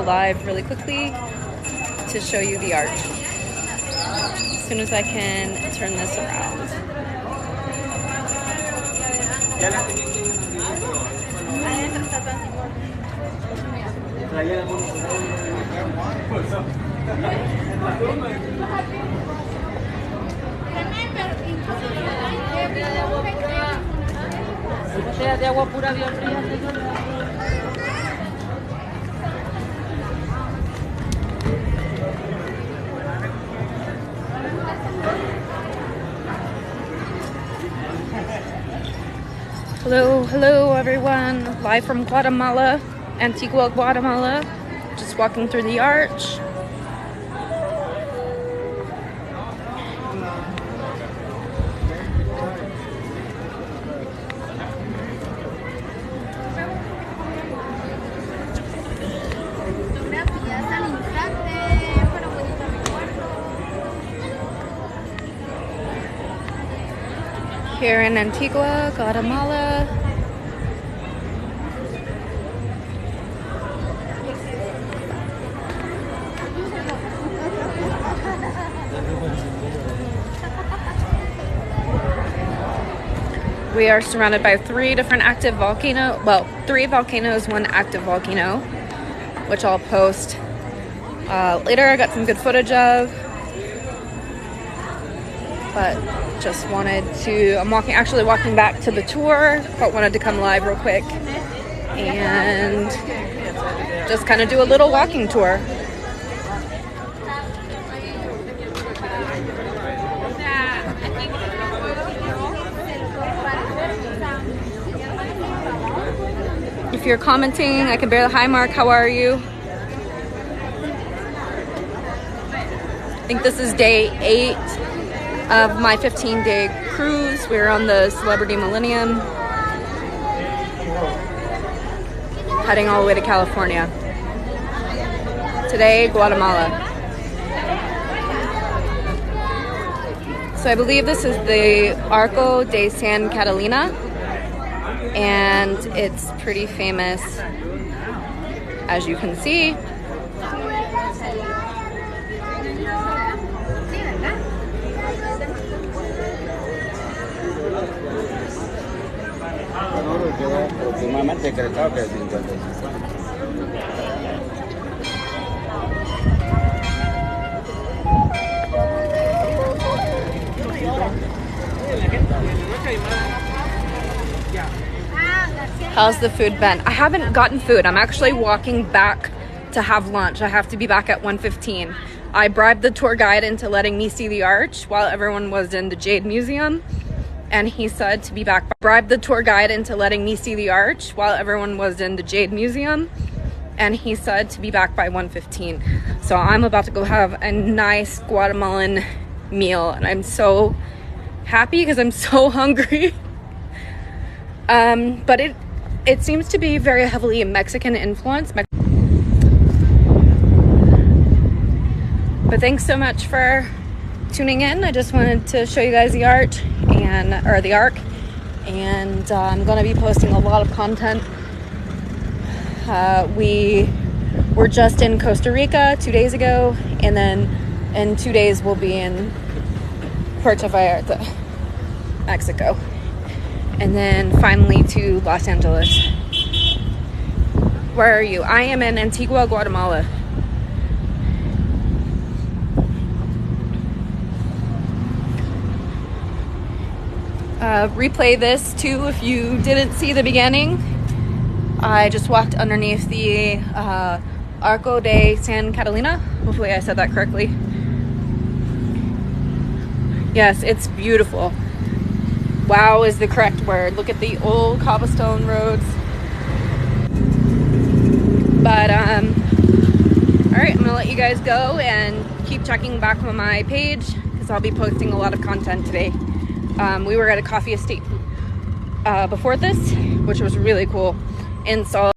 live really quickly to show you the arch. As soon as I can turn this around. De agua pura bien fría. Hello everyone, live from Guatemala, Antigua Guatemala, just walking through the arch. Here in Antigua, Guatemala. We are surrounded by 3 different active volcanoes. Well, 3 volcanoes, 1 active volcano, which I'll post later. I got some good footage of, but just wanted to, I'm actually walking back to the tour, but wanted to come live real quick and just kind of do a little walking tour. If you're commenting, I can barely, hi Mark, how are you? I think this is day 8 of my 15-day cruise. We're on the Celebrity Millennium, heading all the way to California. Today, Guatemala. So I believe this is the Arco de Santa Catalina, and it's pretty famous, as you can see. How's the food been? I haven't gotten food. I'm actually walking back to have lunch. I have to be back at 1:15. I bribed the tour guide into letting me see the arch while everyone was in the Jade Museum, and he said to be back. Bribed the tour guide into letting me see the arch while everyone was in the Jade Museum, and he said to be back by 1:15. So I'm about to go have a nice Guatemalan meal, and I'm so happy because I'm so hungry. But it seems to be very heavily Mexican influence. But thanks so much for tuning in. I just wanted to show you guys the art or the arc, and I'm going to be posting a lot of content. We were just in Costa Rica 2 days ago, and then in 2 days we'll be in Puerto Vallarta, Mexico, and then finally to Los Angeles. Where are you? I am in Antigua, Guatemala. Replay this too if you didn't see the beginning. I just walked underneath the Arco de Santa Catalina. Hopefully I said that correctly. Yes, it's beautiful. Wow is the correct word. Look at the old cobblestone roads. But all right, I'm gonna let you guys go and keep checking back on my page because I'll be posting a lot of content today. We were at a coffee estate before this, which was really cool. And so